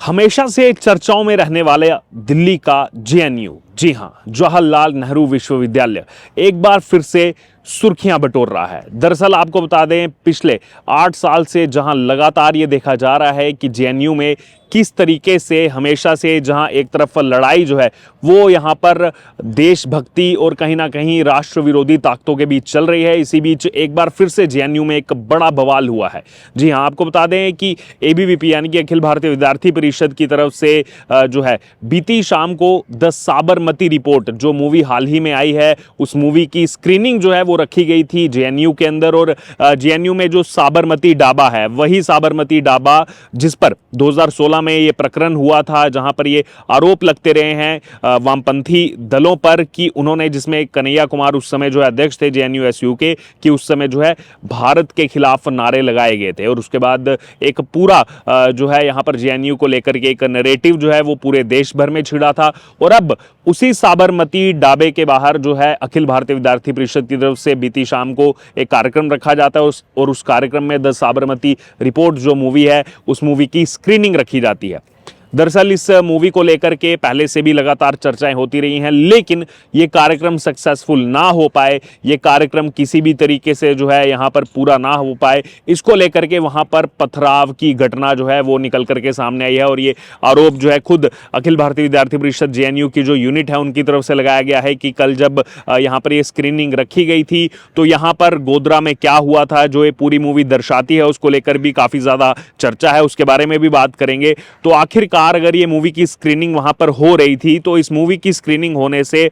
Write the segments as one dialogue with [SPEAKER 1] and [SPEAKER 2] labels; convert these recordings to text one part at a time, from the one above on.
[SPEAKER 1] हमेशा से चर्चाओं में रहने वाले दिल्ली का जेएनयू, जी हां, जवाहरलाल नेहरू विश्वविद्यालय एक बार फिर से सुर्खियां बटोर रहा है। दरअसल आपको बता दें, पिछले 8 साल से जहां लगातार ये देखा जा रहा है कि जेएनयू में किस तरीके से हमेशा से जहां एक तरफ लड़ाई जो है वो यहां पर देशभक्ति और कहीं ना कहीं राष्ट्र विरोधी ताकतों के बीच चल रही है, इसी बीच एक बार फिर से जेएनयू में एक बड़ा बवाल हुआ है। जी हां, आपको बता दें कि एबीवीपी यानी कि अखिल भारतीय विद्यार्थी परिषद की तरफ से जो है बीती शाम को द साबरमती रिपोर्ट, जो मूवी हाल ही में आई है, उस मूवी की स्क्रीनिंग जो है वो रखी गई थी जेएनयू के अंदर। और जेएनयू में जो साबरमती डाबा है, वही साबरमती डाबा जिस पर 2016 में ये प्रकरण हुआ था, जहां पर ये आरोप लगते रहे हैं वामपंथी दलों पर कि उन्होंने, जिसमें कन्हैया कुमार उस समय जो है अध्यक्ष थे जेएनयू-एसयू के, कि उस समय जो है भारत के खिलाफ नारे लगाए गए थे। और उसके बाद एक पूरा जो है यहां पर जेएनयू को लेकर के एक नैरेटिव जो है वो पूरे देश भर में छिड़ा था। और अब उसी साबरमती डाबे के बाहर जो है अखिल भारतीय विद्यार्थी परिषद की तरफ से बीती शाम को एक कार्यक्रम रखा जाता है और उस कार्यक्रम में द साबरमती रिपोर्ट जो मूवी है, उस मूवी की स्क्रीनिंग रखी जाती है। दरअसल इस मूवी को लेकर के पहले से भी लगातार चर्चाएं होती रही हैं, लेकिन ये कार्यक्रम सक्सेसफुल ना हो पाए, ये कार्यक्रम किसी भी तरीके से जो है यहाँ पर पूरा ना हो पाए, इसको लेकर के वहाँ पर पथराव की घटना जो है वो निकल करके सामने आई है। और ये आरोप जो है खुद अखिल भारतीय विद्यार्थी परिषद जेएनयू की जो यूनिट है उनकी तरफ से लगाया गया है कि कल जब यहाँ पर ये स्क्रीनिंग रखी गई थी तो यहाँ पर गोधरा में क्या हुआ था, जो ये पूरी मूवी दर्शाती है, उसको लेकर भी काफ़ी ज़्यादा चर्चा है, उसके बारे में भी बात करेंगे। तो आखिरकार अगर ये मूवी की स्क्रीनिंग वहां पर हो रही थी तो इस मूवी की स्क्रीनिंग होने से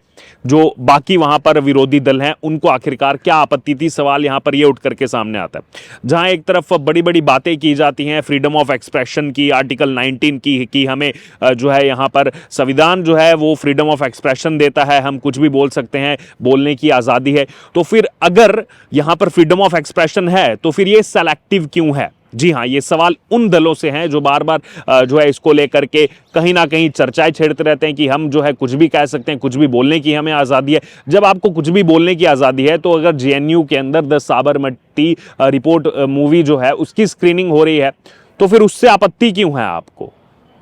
[SPEAKER 1] जो बाकी वहां पर विरोधी दल हैं उनको आखिरकार क्या आपत्ति थी, सवाल यहां पर ये उठ करके सामने आता है। जहां एक तरफ बड़ी बड़ी बातें की जाती हैं फ्रीडम ऑफ एक्सप्रेशन की, आर्टिकल 19 की हमें जो है यहां पर संविधान जो है वो फ्रीडम ऑफ एक्सप्रेशन देता है, हम कुछ भी बोल सकते हैं, बोलने की आज़ादी है। तो फिर अगर यहां पर फ्रीडम ऑफ एक्सप्रेशन है तो फिर ये सेलेक्टिव क्यों है? जी हाँ, ये सवाल उन दलों से हैं जो बार बार जो है इसको लेकर के कहीं ना कहीं चर्चाएं छेड़ते रहते हैं कि हम जो है कुछ भी कह सकते हैं, कुछ भी बोलने की हमें आज़ादी है। जब आपको कुछ भी बोलने की आज़ादी है तो अगर जेएनयू के अंदर द साबरमती रिपोर्ट मूवी जो है उसकी स्क्रीनिंग हो रही है तो फिर उससे आपत्ति क्यों है आपको?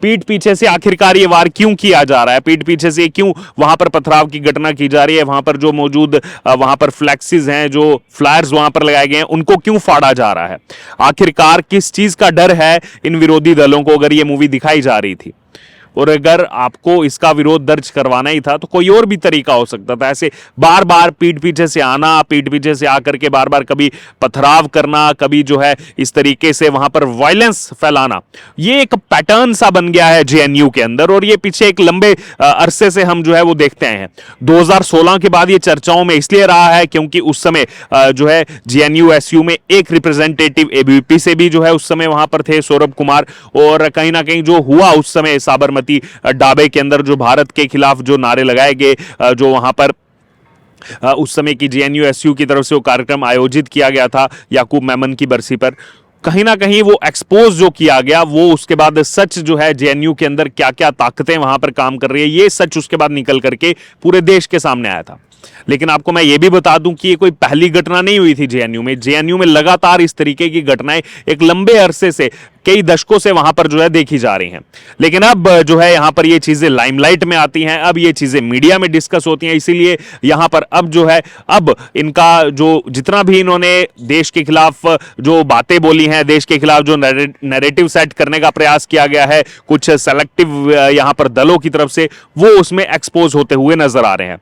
[SPEAKER 1] पीठ पीछे से आखिरकार ये वार क्यों किया जा रहा है? पीठ पीछे से क्यों वहां पर पथराव की घटना की जा रही है? वहां पर जो मौजूद वहां पर फ्लैक्सीज हैं, जो फ्लायर्स वहां पर लगाए गए हैं, उनको क्यों फाड़ा जा रहा है? आखिरकार किस चीज का डर है इन विरोधी दलों को अगर ये मूवी दिखाई जा रही थी? और अगर आपको इसका विरोध दर्ज करवाना ही था तो कोई और भी तरीका हो सकता था। ऐसे बार बार पीठ पीछे से आना, पीठ पीछे से आकर के बार बार कभी पथराव करना, कभी जो है इस तरीके से वहां पर वायलेंस फैलाना, ये एक पैटर्न सा बन गया है जेएनयू के अंदर। और ये पीछे एक लंबे अरसे से हम जो है वो देखते आए हैं। 2016 के बाद ये चर्चाओं में इसलिए रहा है क्योंकि उस समय जो है जेएनयू-एसयू में एक रिप्रेजेंटेटिव एबीवीपी से भी जो है उस समय वहां पर थे, सौरभ कुमार। और कहीं ना कहीं जो हुआ उस समय साबरमती डाबे के अंदर, जो भारत के खिलाफ जो नारे लगाए गए, जो वहां पर उस समय की जेएनयू-एसयू की तरफ से वो कार्यक्रम आयोजित किया गया था याकूब मेमन की बरसी पर, कहीं ना कहीं वो एक्सपोज जो किया गया, वो उसके बाद सच जो है जेएनयू के अंदर क्या क्या ताकतें वहां पर काम कर रही है, ये सच उसके बाद निकल करके पूरे देश के सामने आया था। लेकिन आपको मैं ये भी बता दूं कि ये कोई पहली घटना नहीं हुई थी जेएनयू में। जेएनयू में लगातार इस तरीके की घटनाएं एक लंबे अरसे से, कई दशकों से वहां पर जो है देखी जा रही हैं। लेकिन अब जो है यहां पर ये चीजें लाइमलाइट में आती हैं, अब ये चीजें मीडिया में डिस्कस होती हैं, इसीलिए यहां पर अब जो है, अब इनका जो जितना भी इन्होंने देश के खिलाफ जो बातें बोली हैं, देश के खिलाफ जो नैरेटिव सेट करने का प्रयास किया गया है कुछ सेलेक्टिव यहां पर दलों की तरफ से, वो उसमें एक्सपोज होते हुए नजर आ रहे हैं।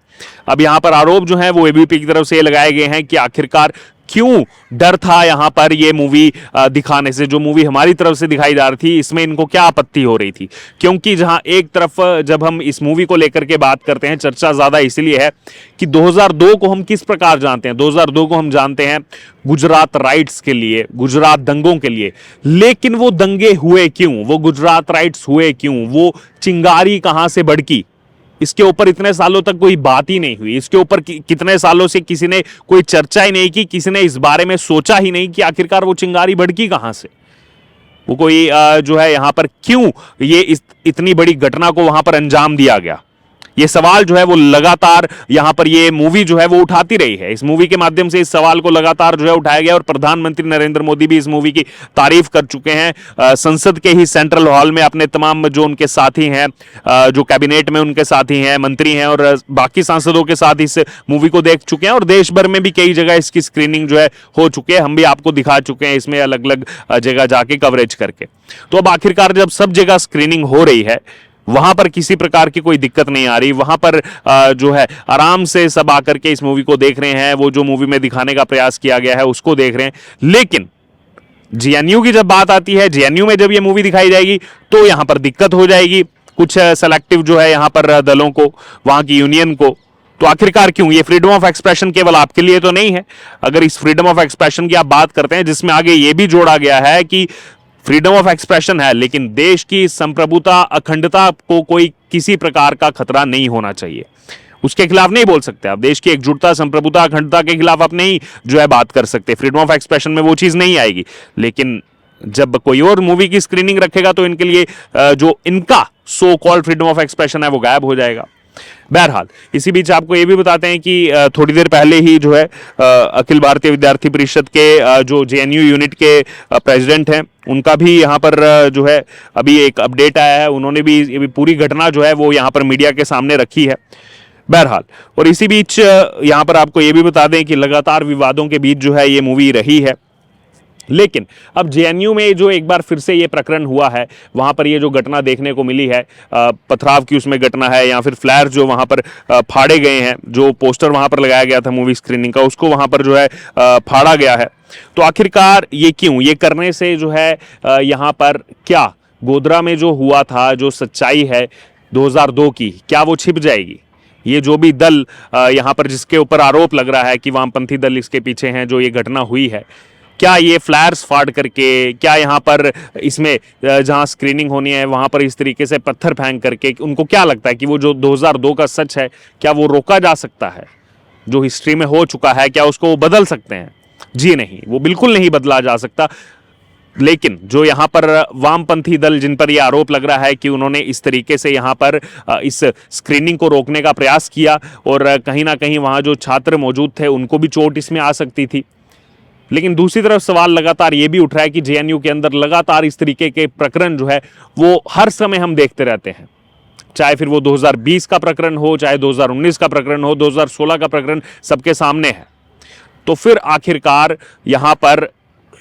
[SPEAKER 1] अब यहां पर आरोप जो है वो एबीवीपी की तरफ से लगाए गए हैं कि आखिरकार क्यों डर था यहां पर ये मूवी दिखाने से, जो मूवी हमारी तरफ से दिखाई जा रही थी, इसमें इनको क्या आपत्ति हो रही थी? क्योंकि जहां एक तरफ जब हम इस मूवी को लेकर के बात करते हैं, चर्चा ज्यादा इसलिए है कि 2002 को हम किस प्रकार जानते हैं। 2002 को हम जानते हैं गुजरात राइट्स के लिए, गुजरात दंगों के लिए। लेकिन वो दंगे हुए क्यों? वो गुजरात राइट्स हुए क्यों? वो चिंगारी कहां से भड़की? इसके ऊपर इतने सालों तक कोई बात ही नहीं हुई। इसके ऊपर कितने सालों से किसी ने कोई चर्चा ही नहीं की, किसी ने इस बारे में सोचा ही नहीं कि आखिरकार वो चिंगारी भड़की कहां से, वो कोई जो है यहां पर क्यों ये इतनी बड़ी घटना को वहां पर अंजाम दिया गया। ये सवाल जो है वो लगातार यहां पर ये मूवी जो है वो उठाती रही है। इस मूवी के माध्यम से इस सवाल को लगातार जो है उठाया गया और प्रधानमंत्री नरेंद्र मोदी भी इस मूवी की तारीफ कर चुके हैं। संसद के ही सेंट्रल हॉल में अपने तमाम जो उनके साथी हैं, जो कैबिनेट में उनके साथी हैं, मंत्री हैं और बाकी सांसदों के साथ इस मूवी को देख चुके हैं और देश भर में भी कई जगह इसकी स्क्रीनिंग जो है हो चुकी है। हम भी आपको दिखा चुके हैं इसमें अलग अलग जगह जाके कवरेज करके। तो अब आखिरकार जब सब जगह स्क्रीनिंग हो रही है, वहां पर किसी प्रकार की कोई दिक्कत नहीं आ रही, वहां पर जो है आराम से सब आकर के इस मूवी को देख रहे हैं, वो जो मूवी में दिखाने का प्रयास किया गया है उसको देख रहे हैं। लेकिन जेएनयू की जब बात आती है, जेएनयू में जब ये मूवी दिखाई जाएगी तो यहां पर दिक्कत हो जाएगी कुछ सेलेक्टिव जो है यहां पर दलों को, वहां की यूनियन को। तो आखिरकार क्यों? ये फ्रीडम ऑफ एक्सप्रेशन केवल आपके लिए तो नहीं है। अगर इस फ्रीडम ऑफ एक्सप्रेशन की आप बात करते हैं जिसमें आगे ये भी जोड़ा गया है कि फ्रीडम ऑफ एक्सप्रेशन है लेकिन देश की संप्रभुता, अखंडता को कोई किसी प्रकार का खतरा नहीं होना चाहिए, उसके खिलाफ नहीं बोल सकते आप। देश की एकजुटता, संप्रभुता, अखंडता के खिलाफ आप नहीं जो है बात कर सकते। फ्रीडम ऑफ एक्सप्रेशन में वो चीज नहीं आएगी। लेकिन जब कोई और मूवी की स्क्रीनिंग रखेगा तो इनके लिए जो इनका so called freedom of expression है वो गायब हो जाएगा। बहरहाल इसी बीच आपको ये भी बताते हैं कि थोड़ी देर पहले ही जो है अखिल भारतीय विद्यार्थी परिषद के जो जेएनयू यूनिट के प्रेसिडेंट हैं, उनका भी यहाँ पर जो है अभी एक अपडेट आया है। उन्होंने भी ये पूरी घटना जो है वो यहाँ पर मीडिया के सामने रखी है। बहरहाल, और इसी बीच यहाँ पर आपको ये भी बता दें कि लगातार विवादों के बीच जो है ये मूवी रही है। लेकिन अब जेएनयू में जो एक बार फिर से ये प्रकरण हुआ है, वहां पर ये जो घटना देखने को मिली है, पथराव की उसमें घटना है या फिर फ्लैर जो वहां पर फाड़े गए हैं, जो पोस्टर वहां पर लगाया गया था मूवी स्क्रीनिंग का, उसको वहां पर जो है फाड़ा गया है। तो आखिरकार ये क्यों? ये करने से जो है यहाँ पर क्या गोधरा में जो हुआ था, जो सच्चाई है 2002 की, क्या वो छिप जाएगी? ये जो भी दल यहाँ पर जिसके ऊपर आरोप लग रहा है कि वामपंथी दल इसके पीछे हैं, जो ये घटना हुई है, क्या ये फ्लैर्स फाड़ करके, क्या यहाँ पर इसमें जहाँ स्क्रीनिंग होनी है वहाँ पर इस तरीके से पत्थर फेंक करके, उनको क्या लगता है कि वो जो 2002 का सच है क्या वो रोका जा सकता है? जो हिस्ट्री में हो चुका है क्या उसको वो बदल सकते हैं? जी नहीं, वो बिल्कुल नहीं बदला जा सकता। लेकिन जो यहाँ पर वामपंथी दल जिन पर यह आरोप लग रहा है कि उन्होंने इस तरीके से यहाँ पर इस स्क्रीनिंग को रोकने का प्रयास किया और कहीं ना कहीं वहाँ जो छात्र मौजूद थे उनको भी चोट इसमें आ सकती थी। लेकिन दूसरी तरफ सवाल लगातार ये भी उठ रहा है कि जेएनयू के अंदर लगातार इस तरीके के प्रकरण जो है वो हर समय हम देखते रहते हैं, चाहे फिर वो 2020 का प्रकरण हो, चाहे 2019 का प्रकरण हो, 2016 का प्रकरण सबके सामने है। तो फिर आखिरकार यहाँ पर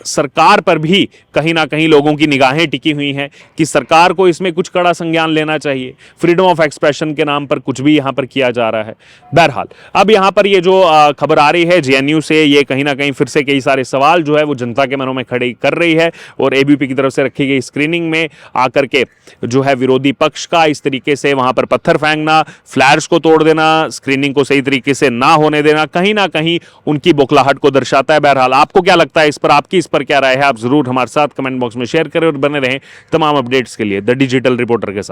[SPEAKER 1] सरकार पर भी कहीं ना कहीं लोगों की निगाहें टिकी हुई हैं कि सरकार को इसमें कुछ कड़ा संज्ञान लेना चाहिए। फ्रीडम ऑफ एक्सप्रेशन के नाम पर कुछ भी यहाँ पर किया जा रहा है। बहरहाल, अब यहाँ पर ये जो खबर आ रही है जेएनयू से, ये कहीं ना कहीं फिर से कई सारे सवाल जो है वो जनता के मनों में खड़े कर रही है और एबीपी की तरफ से रखी गई स्क्रीनिंग में आकर के जो है विरोधी पक्ष का इस तरीके से वहां पर पत्थर फेंकना, फ्लैर्स को तोड़ देना, स्क्रीनिंग को सही तरीके से ना होने देना, कहीं ना कहीं उनकी बौखलाहट को दर्शाता है। बहरहाल, आपको क्या लगता है इस पर, आपकी इस पर क्या राय है? आप जरूर हमारे साथ कमेंट बॉक्स में शेयर करें और बने रहें तमाम अपडेट्स के लिए द डिजिटल रिपोर्टर के साथ।